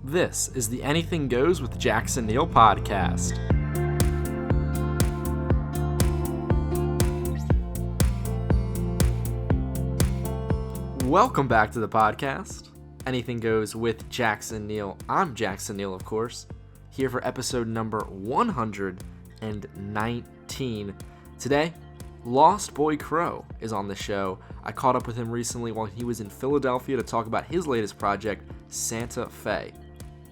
This is the Anything Goes with Jackson Neill podcast. Welcome back to the podcast. Anything Goes with Jackson Neill. I'm Jackson Neill, of course, here for episode number 119. Today, Lostboycrow is on the show. I caught up with him recently while he was in Philadelphia to talk about his latest project, Sante Fe.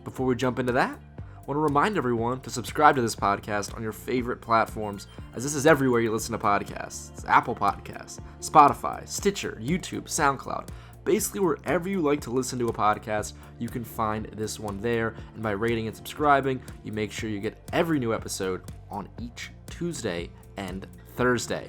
Before we jump into that, I want to remind everyone to subscribe to this podcast on your favorite platforms, as this is everywhere you listen to podcasts. It's Apple Podcasts, Spotify, Stitcher, YouTube, SoundCloud. Basically, wherever you like to listen to a podcast, you can find this one there. And by rating and subscribing, you make sure you get every new episode on each Tuesday and Thursday.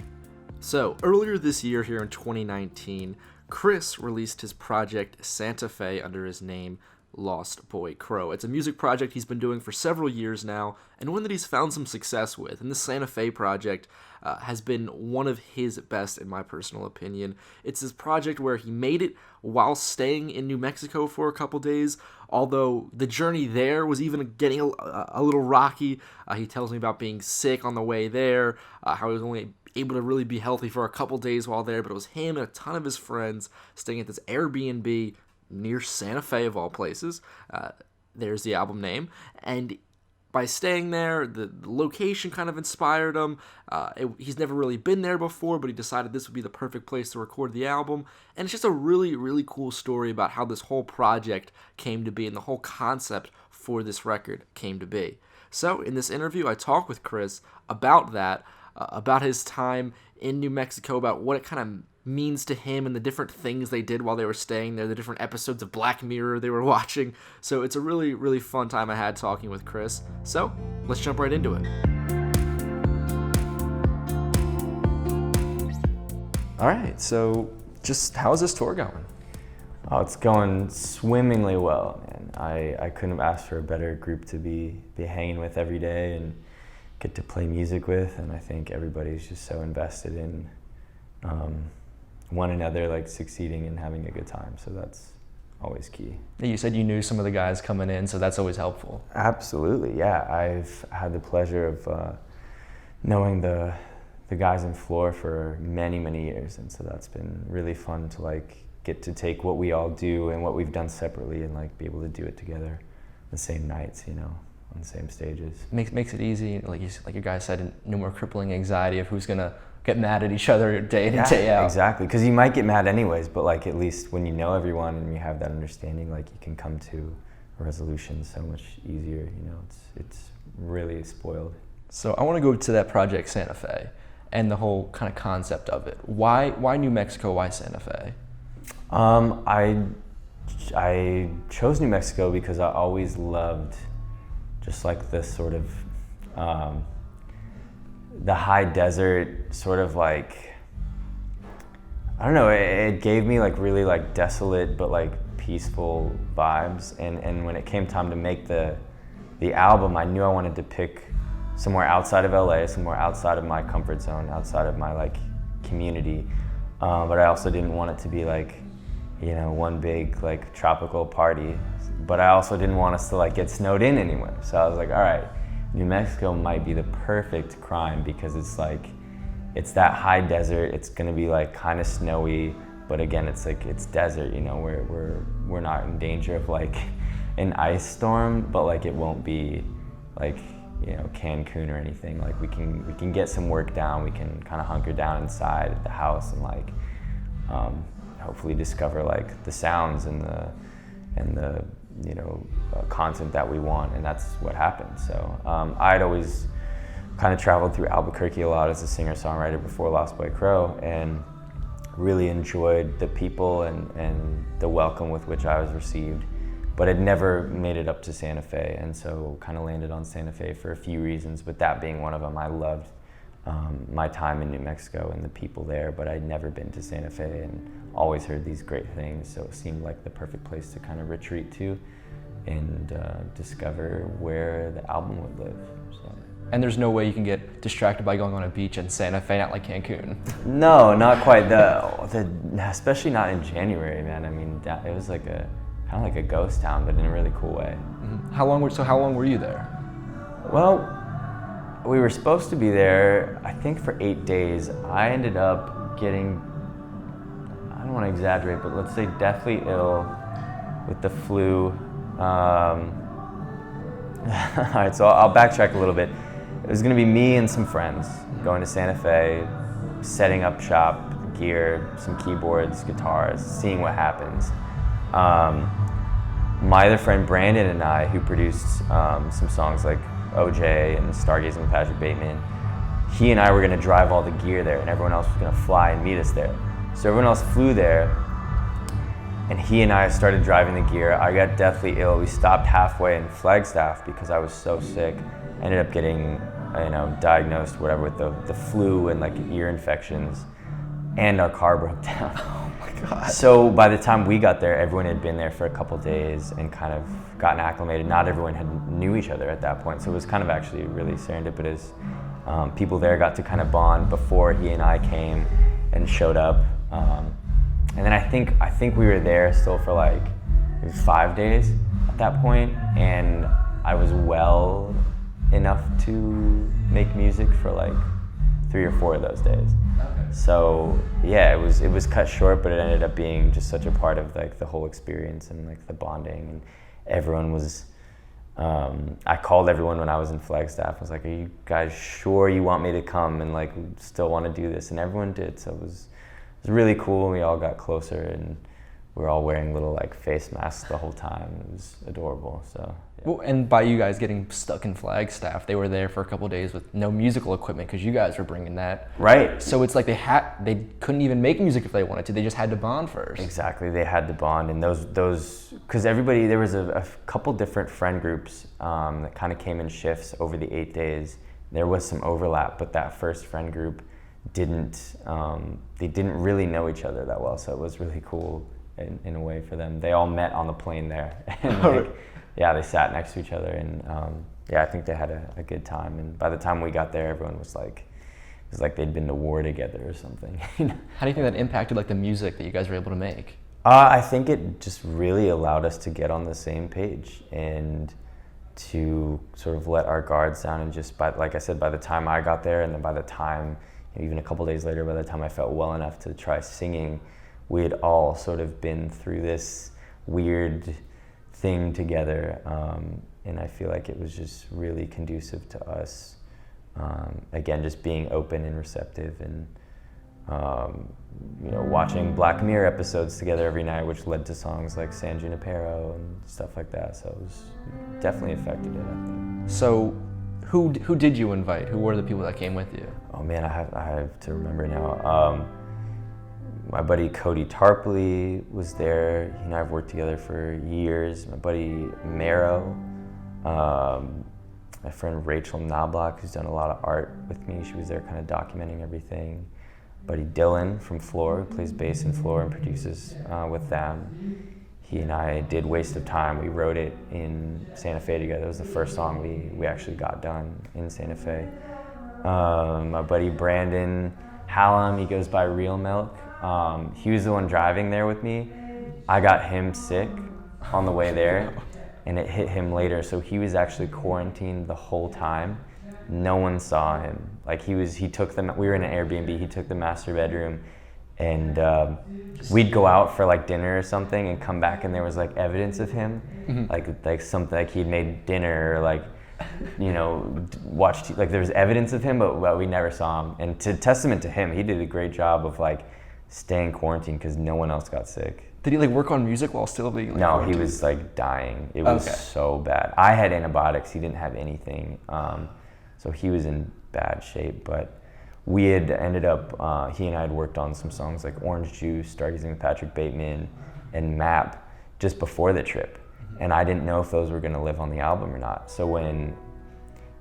So, earlier this year here in 2019, Chris released his project Sante Fe under his name Lostboycrow. It's a music project he's been doing for several years now, and one that he's found some success with. And the Sante Fe project has been one of his best, in my personal opinion. It's this project where he made it while staying in New Mexico for a couple days, although the journey there was even getting a little rocky. He tells me about being sick on the way there, how he was only able to really be healthy for a couple days while there, but it was him and a ton of his friends staying at this Airbnb near Sante Fe, of all places. There's the album name. And by staying there, the location kind of inspired him. He's never really been there before, but he decided this would be the perfect place to record the album. And it's just a really, really cool story about how this whole project came to be and the whole concept for this record came to be. So in this interview, I talk with Chris about that, about his time in New Mexico, about what it kind of means to him and the different things they did while they were staying there, the different episodes of Black Mirror they were watching. So it's a really, really fun time I had talking with Chris. So let's jump right into it. All right, so just how's this tour going? Oh, it's going swimmingly well, man. I couldn't have asked for a better group to be hanging with every day and get to play music with, and I think everybody's just so invested in one another, like succeeding and having a good time, so that's always key. You said you knew some of the guys coming in, so that's always helpful. Absolutely, yeah. I've had the pleasure of knowing the guys in Floor for many, many years, and so that's been really fun to like get to take what we all do and what we've done separately and like be able to do it together the same nights, you know, on the same stages. Makes it easy, like your guy said, no more crippling anxiety of who's gonna get mad at each other day in and day out. Exactly, because you might get mad anyways, but like at least when you know everyone and you have that understanding, like you can come to a resolution so much easier, you know, it's really spoiled. So I want to go to that project Sante Fe and the whole kind of concept of it. Why New Mexico, why Sante Fe? I chose New Mexico because I always loved just like this sort of the high desert sort of like, I don't know, it gave me like really like desolate but like peaceful vibes, and when it came time to make the album, I knew I wanted to pick somewhere outside of LA, somewhere outside of my comfort zone, outside of my like community, but I also didn't want it to be like, you know, one big like tropical party, but I also didn't want us to like get snowed in anywhere, so I was like, all right, New Mexico might be the perfect crime because it's like, it's that high desert, it's gonna be like kind of snowy, but again, it's like, it's desert, you know, we're not in danger of like an ice storm, but like it won't be like, you know, Cancun or anything. Like we can get some work down, we can kind of hunker down inside the house and like hopefully discover like the sounds and the you know, content that we want, and that's what happened. So I'd always kind of traveled through Albuquerque a lot as a singer-songwriter before Lostboycrow, and really enjoyed the people and the welcome with which I was received, but had never made it up to Sante Fe, and so kind of landed on Sante Fe for a few reasons, but that being one of them. I loved my time in New Mexico and the people there, but I'd never been to Sante Fe and always heard these great things, so it seemed like the perfect place to kind of retreat to and discover where the album would live. So. And there's no way you can get distracted by going on a beach in Sante Fe, not like Cancun. No, not quite. Especially not in January, man. I mean, it was like a kind of like a ghost town, but in a really cool way. Mm-hmm. How long were you there? Well, we were supposed to be there, I think, for 8 days. I ended up getting, I don't want to exaggerate, but let's say deathly ill with the flu. All right, so I'll backtrack a little bit. It was going to be me and some friends going to Sante Fe, setting up shop, gear, some keyboards, guitars, seeing what happens. My other friend Brandon and I, who produced some songs like OJ and Stargazing with Patrick Bateman, he and I were going to drive all the gear there, and everyone else was going to fly and meet us there. So everyone else flew there, and he and I started driving the gear. I got deathly ill. We stopped halfway in Flagstaff because I was so sick. I ended up getting, diagnosed whatever with the flu and like ear infections, and our car broke down. Oh my God. So by the time we got there, everyone had been there for a couple days and kind of gotten acclimated. Not everyone knew each other at that point, so it was kind of actually really serendipitous. People there got to kind of bond before he and I came and showed up. And then I think we were there still for like maybe 5 days at that point, and I was well enough to make music for like 3 or 4 of those days. Okay. So yeah, it was cut short, but it ended up being just such a part of like the whole experience and like the bonding, and everyone was. I called everyone when I was in Flagstaff. I was like, "Are you guys sure you want me to come and like still want to do this?" And everyone did. So it was really cool. We all got closer, and we were all wearing little like face masks the whole time. It was adorable. So. Yeah. Well, and by you guys getting stuck in Flagstaff, they were there for a couple of days with no musical equipment because you guys were bringing that. Right. So it's like they couldn't even make music if they wanted to. They just had to bond first. Exactly. They had to bond, and those because everybody, there was a couple different friend groups that kind of came in shifts over the 8 days. There was some overlap, but that first friend group didn't really know each other that well. So it was really cool in a way for them. They all met on the plane there. And yeah, they sat next to each other, and I think they had a good time. And by the time we got there, everyone was like, it was like they'd been to war together or something. How do you think that impacted like the music that you guys were able to make? I think it just really allowed us to get on the same page and to sort of let our guards down. And just like I said, by the time I got there, and then by the time, even a couple days later, by the time I felt well enough to try singing, we had all sort of been through this weird thing together, and I feel like it was just really conducive to us, again, just being open and receptive, and watching Black Mirror episodes together every night, which led to songs like San Junipero and stuff like that. So it was definitely affected it, I think. So who did you invite? Who were the people that came with you? Oh man, I have to remember now. My buddy Cody Tarpley was there. He and I have worked together for years. My buddy Mero, my friend Rachel Knobloch, who's done a lot of art with me. She was there kind of documenting everything. Buddy Dylan from Floor, who plays bass in Floor and produces with them. He and I did Waste of Time. We wrote it in Sante Fe together. It was the first song we actually got done in Sante Fe. My buddy Brandon Hallam, he goes by Real Milk. He was the one driving there with me. I got him sick on the way there, and it hit him later, so he was actually quarantined the whole time. No one saw him. Like we were in an Airbnb, he took the master bedroom, and we'd go out for like dinner or something and come back, and there was like evidence of him, like something like he'd made dinner, or like, watched, like there was evidence of him, but we never saw him. And to testament to him, he did a great job of like staying quarantined because no one else got sick. Did he like work on music while still being like, No, quarantined? he was like dying. It was so bad. I had antibiotics, he didn't have anything. So he was in bad shape, but we had ended up, he and I had worked on some songs like Orange Juice, Stargazing with Patrick Bateman, and Map just before the trip. And I didn't know if those were gonna live on the album or not. So when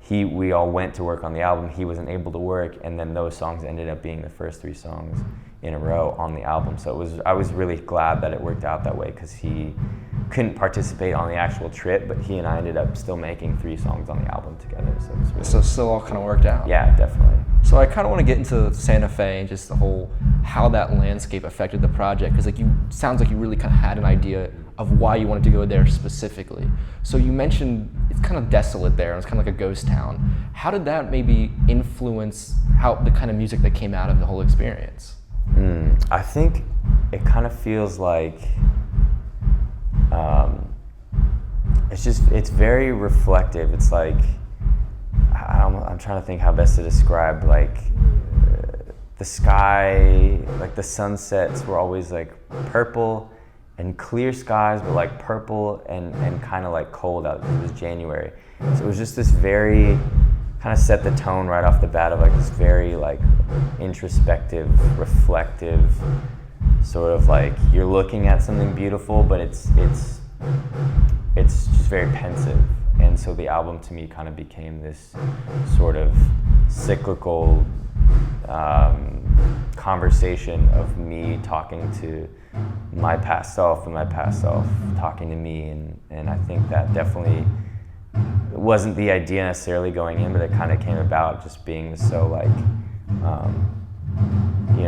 we all went to work on the album, he wasn't able to work, and then those songs ended up being the first 3 songs in a row on the album. So I was really glad that it worked out that way, because he couldn't participate on the actual trip, but he and I ended up still making 3 songs on the album together. So it was really So still all kind of worked out. Yeah, definitely. So I kind of want to get into Sante Fe and just the whole how that landscape affected the project, because sounds like you really kind of had an idea of why you wanted to go there specifically. So you mentioned it's kind of desolate there, and it's kind of like a ghost town. How did that maybe influence how the kind of music that came out of the whole experience? I think it kind of feels like it's very reflective. It's like, I'm trying to think how best to describe, like, the sky, like the sunsets were always like purple and clear skies, but like purple and kind of like cold out. It was January. So it was just this very, kind of set the tone right off the bat of like this very like introspective, reflective, sort of like you're looking at something beautiful, but it's just very pensive. And so the album to me kind of became this sort of cyclical conversation of me talking to my past self and my past self talking to me, and I think that definitely wasn't the idea necessarily going in, but it kind of came about just being so like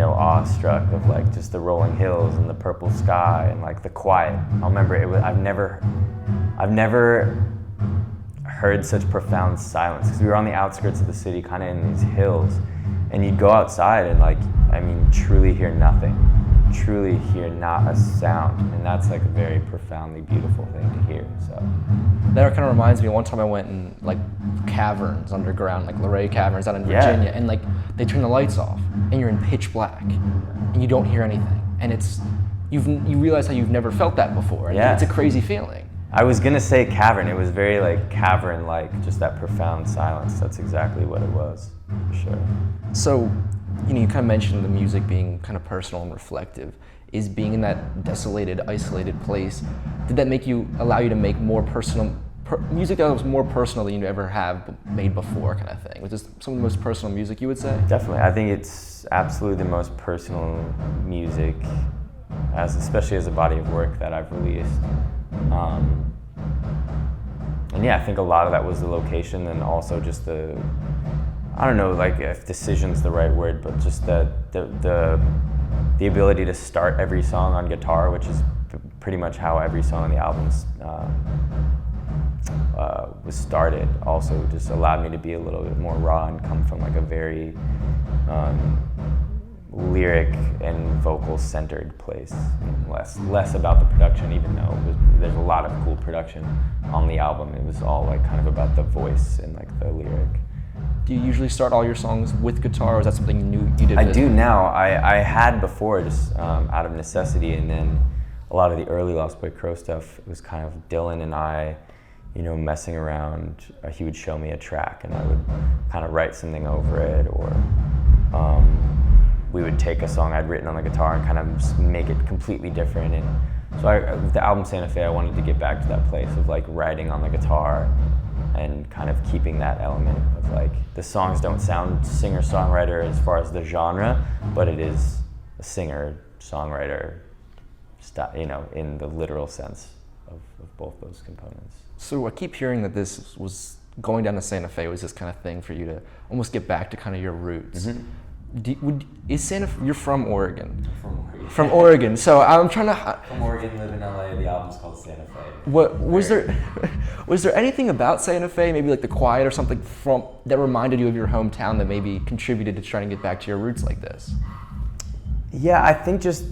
awestruck of like just the rolling hills and the purple sky and like the quiet. I'll remember I've never heard such profound silence, because we were on the outskirts of the city, kind of in these hills, and you'd go outside and like, I mean, truly hear nothing, truly hear not a sound, and that's like a very profoundly beautiful thing to hear. So that kind of reminds me, one time I went in like caverns underground, like Luray Caverns out in Virginia, and like they turn the lights off and you're in pitch black and you don't hear anything, and you realize how you've never felt that before, and it's a crazy feeling. I was gonna say cavern. It was very like cavern-like, just that profound silence. That's exactly what it was, for sure. So, you kind of mentioned the music being kind of personal and reflective. Is being in that desolated, isolated place, did that allow you to make more personal music that was more personal than you'd ever have made before, kind of thing? Was this some of the most personal music you would say? Definitely. I think it's absolutely the most personal music, especially as a body of work that I've released. And yeah, I think a lot of that was the location, and also just I don't know, like if decision's the right word, but just the ability to start every song on guitar, which is pretty much how every song on the album was started, also just allowed me to be a little bit more raw and come from like a very lyric and vocal centered place, and less about the production, even though there's a lot of cool production on the album. It was all like kind of about the voice and like the lyric. Do you usually start all your songs with guitar, or is that something you did? I do now. I had before, just out of necessity, and then a lot of the early Lostboycrow stuff, it was kind of Dylan and I, messing around. He would show me a track and I would kind of write something over it, or we would take a song I'd written on the guitar and kind of make it completely different. And so with the album Sante Fe, I wanted to get back to that place of like writing on the guitar and kind of keeping that element of like, the songs don't sound singer-songwriter as far as the genre, but it is a singer-songwriter, in the literal sense of both those components. So I keep hearing that this was going down to Sante Fe was this kind of thing for you to almost get back to kind of your roots. Mm-hmm. You're from Oregon? From Oregon. So I'm trying to. From Oregon, live in LA. The album's called Sante Fe. What was there? Was there anything about Sante Fe, maybe like the quiet or something that reminded you of your hometown that maybe contributed to trying to get back to your roots like this? Yeah, I think just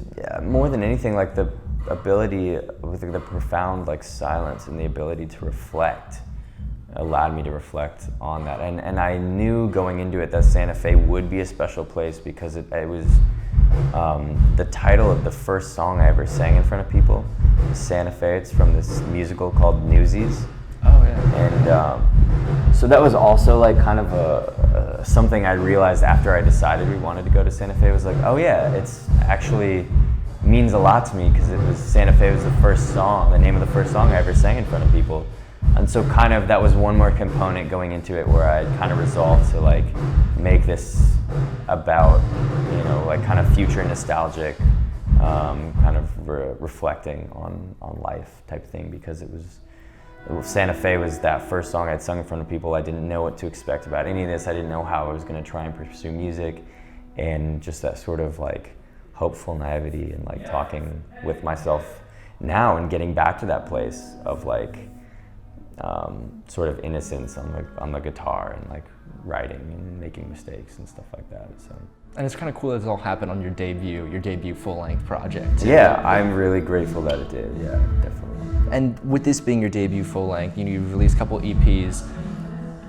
more than anything, like the ability with the profound like silence and the ability to reflect allowed me to reflect on that, and I knew going into it that Sante Fe would be a special place because it was the title of the first song I ever sang in front of people. Sante Fe. It's from this musical called Newsies. Oh yeah. And so that was also like kind of something I realized after I decided we wanted to go to Sante Fe. Was like, oh yeah, it's actually means a lot to me because it was Sante Fe was the first song, the name of the first song I ever sang in front of people. And so kind of that was one more component going into it where I kind of resolved to like make this about, like kind of future nostalgic, kind of reflecting on life type thing, because Sante Fe was that first song I'd sung in front of people. I didn't know what to expect about any of this. I didn't know how I was going to try and pursue music, and just that sort of like hopeful naivety and like talking with myself now and getting back to that place of like sort of innocence on the guitar and like writing and making mistakes and stuff like that. So. And it's kind of cool that it all happened on your debut full-length project. Too. Yeah, I'm really grateful that it did. Yeah, definitely. And with this being your debut full-length, you've released a couple EPs.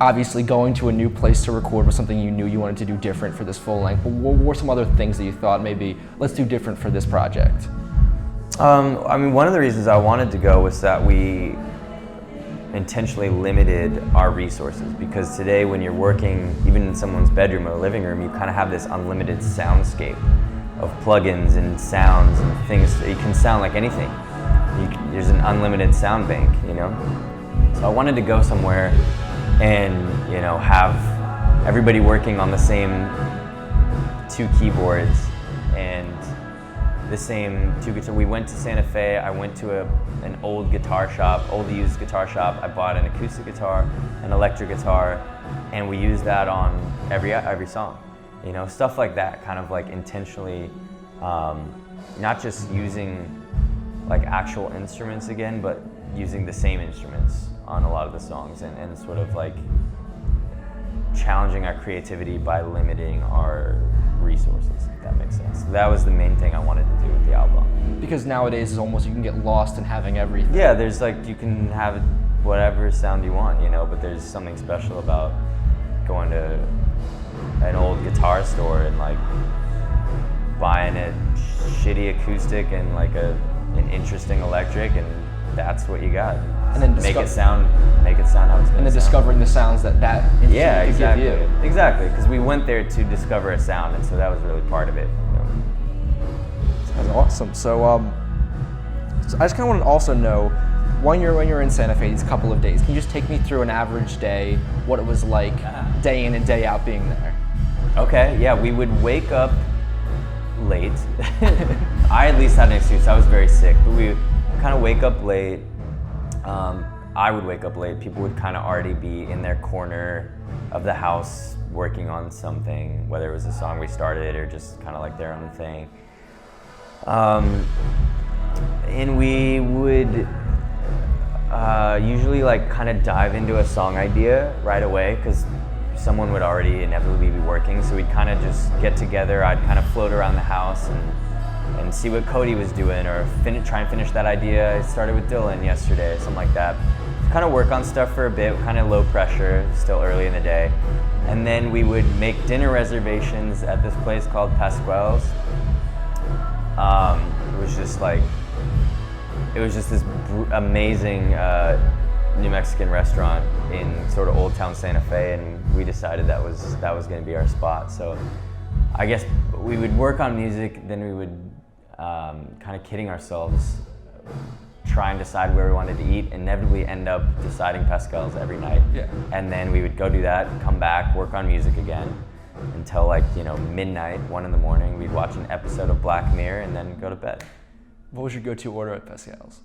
Obviously, going to a new place to record was something you knew you wanted to do different for this full-length. But what were some other things that you thought maybe let's do different for this project? I mean, one of the reasons I wanted to go was that we intentionally limited our resources, because today when you're working even in someone's bedroom or living room, you kind of have this unlimited soundscape of plugins and sounds and things. You can sound like anything. There's an unlimited sound bank, So I wanted to go somewhere and have everybody working on the same 2 keyboards and the same 2 guitars. We went to Sante Fe. I went to an old used guitar shop. I bought an acoustic guitar, an electric guitar, and we used that on every song. Stuff like that, kind of like intentionally, not just using like actual instruments again, but using the same instruments on a lot of the songs and sort of like challenging our creativity by limiting our resources, if that makes sense. So that was the main thing I wanted to do with the album. Because nowadays it's almost you can get lost in having everything. Yeah, there's like you can have whatever sound you want, but there's something special about going to an old guitar store and like buying a shitty acoustic and like an interesting electric, and that's what you got. And then make it sound how it's going to And then discovering the sounds that instrument exactly. could give you. Exactly, because we went there to discover a sound, and so that was really part of it. That's awesome. So, I just kind of want to also know, when you're in Sante Fe, these couple of days, can you just take me through an average day, what it was like day in and day out being there? Okay, yeah, we would wake up late. I at least had an excuse. I was very sick, but we would kind of wake up late. I would wake up late. People would kind of already be in their corner of the house working on something, whether it was a song we started or just kind of like their own thing. And we would usually like kind of dive into a song idea right away, because someone would already inevitably be working. So we'd kind of just get together. I'd kind of float around the house and see what Cody was doing, or try and finish that idea I started with Dylan yesterday, something like that. Kind of work on stuff for a bit, kind of low pressure, still early in the day. And then we would make dinner reservations at this place called Pasquale's. It was just this amazing New Mexican restaurant in sort of Old Town Santa Fe, and we decided that was going to be our spot. So I guess we would work on music, then we would kind of kidding ourselves, try and decide where we wanted to eat, inevitably end up deciding Pascal's every night. Yeah. And then we would go do that, come back, work on music again until like, midnight, 1 in the morning. We'd watch an episode of Black Mirror and then go to bed. What was your go-to order at Pascal's?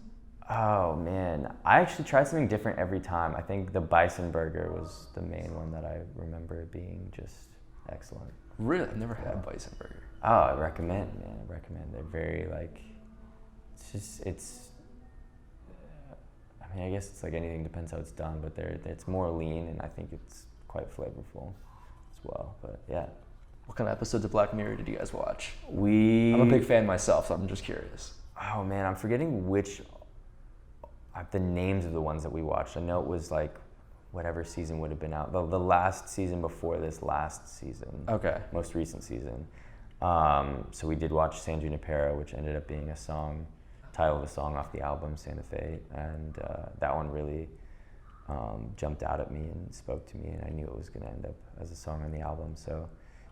Oh man, I actually tried something different every time. I think the bison burger was the main one that I remember being just excellent. Really? I've never had a bison burger. Oh, I recommend. They're very like, I guess it's like anything, depends how it's done, but it's more lean, and I think it's quite flavorful as well, but yeah. What kind of episodes of Black Mirror did you guys watch? I'm a big fan myself, so I'm just curious. Oh man, I'm forgetting the names of the ones that we watched. I know it was like whatever season would have been out. The last season before this last season. Okay. Most recent season. So we did watch San Junipero, which ended up being title of a song off the album Sante Fe, and that one really jumped out at me and spoke to me, and I knew it was going to end up as a song on the album. So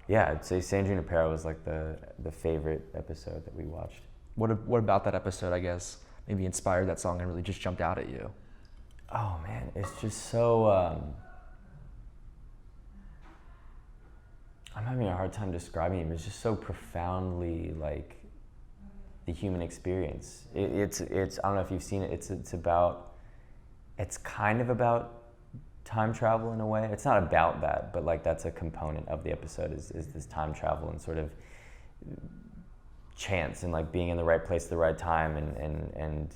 yeah, I'd say San Junipero was like the favorite episode that we watched. What about that episode, I guess, maybe inspired that song and really just jumped out at you? Oh man, it's just so, I'm having a hard time describing it, but it's just so profoundly like the human experience. It's I don't know if you've seen it, it's kind of about time travel in a way. It's not about that, but like that's a component of the episode is this time travel and sort of chance and like being in the right place at the right time and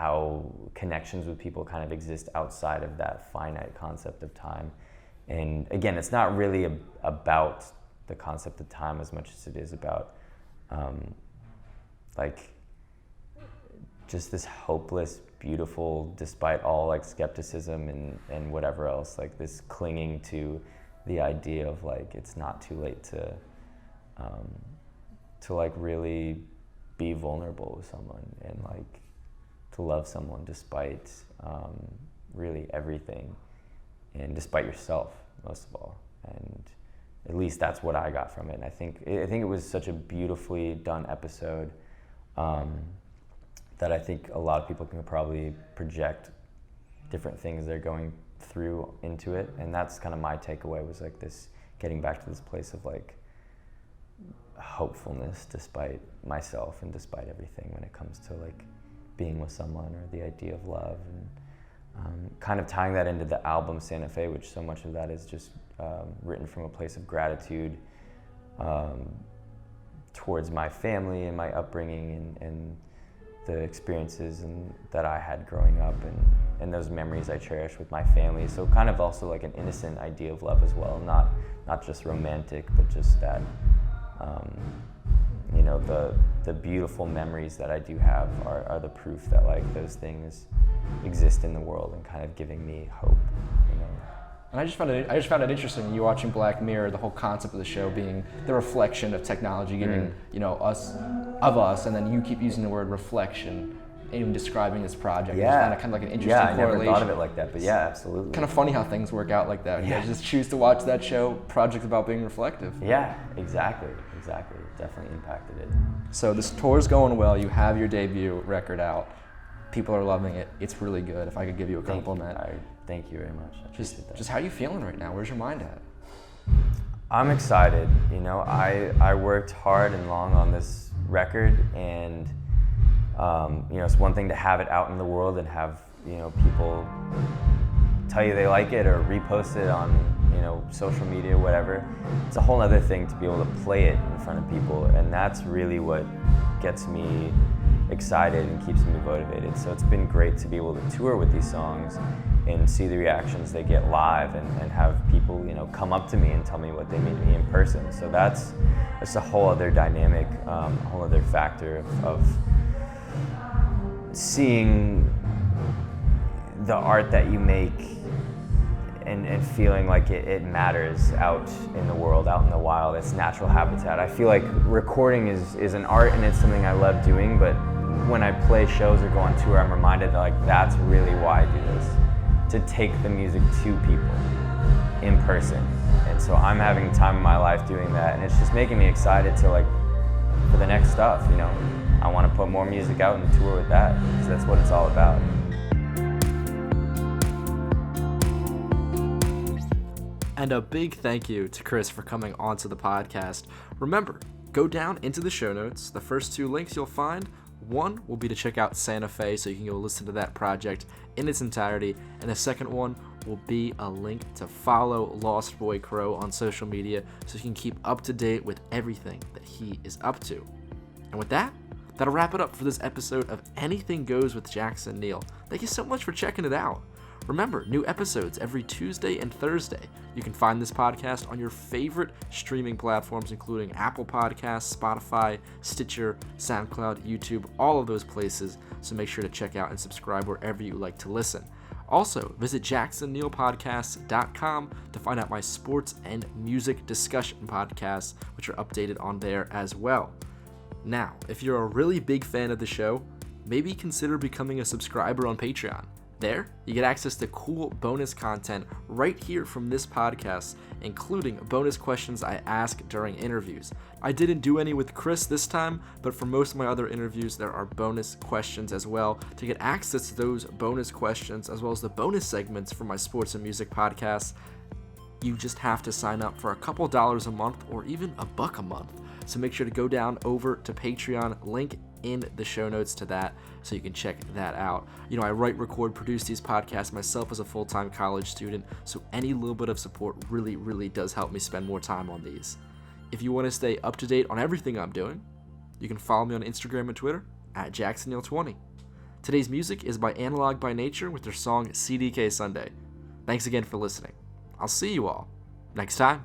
how connections with people kind of exist outside of that finite concept of time. And again, it's not really about the concept of time as much as it is about like just this hopeless, beautiful, despite all like skepticism and whatever else, like this clinging to the idea of like it's not too late to like really be vulnerable with someone and like to love someone despite really everything and despite yourself most of all. And at least that's what I got from it. And I think it was such a beautifully done episode that I think a lot of people can probably project different things they're going through into it. And that's kind of my takeaway, was like this, getting back to this place of like hopefulness despite myself and despite everything when it comes to like being with someone or the idea of love. And kind of tying that into the album Sante Fe, which so much of that is just written from a place of gratitude towards my family and my upbringing and the experiences that I had growing up and those memories I cherish with my family. So kind of also like an innocent idea of love as well, not just romantic, but just that you know, the beautiful memories that I do have are the proof that like those things exist in the world and kind of giving me hope, you know. And I just found it interesting. You watching Black Mirror, the whole concept of the show being the reflection of technology giving us, and then you keep using the word reflection in describing this project. Yeah, I just found it kind of like an interesting correlation. I never thought of it like that, but yeah, absolutely. Kind of funny how things work out like that. You guys just choose to watch that show, project about being reflective. Yeah, exactly. It definitely impacted it. So this tour's going well. You have your debut record out. People are loving it. It's really good. If I could give you a compliment. Thank you very much. Just how are you feeling right now? Where's your mind at? I'm excited. You know, I worked hard and long on this record, and you know, it's one thing to have it out in the world and have, you know, people tell you they like it or repost it on, you know, social media, whatever. It's a whole other thing to be able to play it in front of people, and that's really what gets me excited and keeps me motivated. So it's been great to be able to tour with these songs and see the reactions they get live and have people, you know, come up to me and tell me what they mean to me in person. So that's a whole other dynamic, a whole other factor of seeing the art that you make and feeling like it matters out in the world, out in the wild. It's natural habitat. I feel like recording is an art and it's something I love doing, but when I play shows or go on tour, I'm reminded that like that's really why I do this, to take the music to people in person. And so I'm having time in my life doing that, and it's just making me excited to like for the next stuff, you know. I want to put more music out and tour with that, because that's what it's all about. And a big thank you to Chris for coming onto the podcast. Remember, go down into the show notes. The first two links you'll find, one will be to check out Sante Fe, so you can go listen to that project in its entirety. And the second one will be a link to follow Lostboycrow on social media, so you can keep up to date with everything that he is up to. And with that, that'll wrap it up for this episode of Anything Goes with Jackson Neill. Thank you so much for checking it out. Remember, new episodes every Tuesday and Thursday. You can find this podcast on your favorite streaming platforms, including Apple Podcasts, Spotify, Stitcher, SoundCloud, YouTube, all of those places. So make sure to check out and subscribe wherever you like to listen. Also, visit JacksonNeillPodcasts.com to find out my sports and music discussion podcasts, which are updated on there as well. Now, if you're a really big fan of the show, maybe consider becoming a subscriber on Patreon. There, you get access to cool bonus content right here from this podcast, including bonus questions I ask during interviews. I didn't do any with Chris this time, but for most of my other interviews, there are bonus questions as well. To get access to those bonus questions, as well as the bonus segments for my sports and music podcasts, you just have to sign up for a couple dollars a month or even $1 a month. So make sure to go down over to Patreon, link in the show notes to that, so you can check that out. You know, I write, record, produce these podcasts myself as a full-time college student, so any little bit of support really, really does help me spend more time on these. If you want to stay up to date on everything I'm doing, you can follow me on Instagram and Twitter at JacksonNeil20. Today's music is by Analog by Nature with their song CDK Sunday. Thanks again for listening. I'll see you all next time.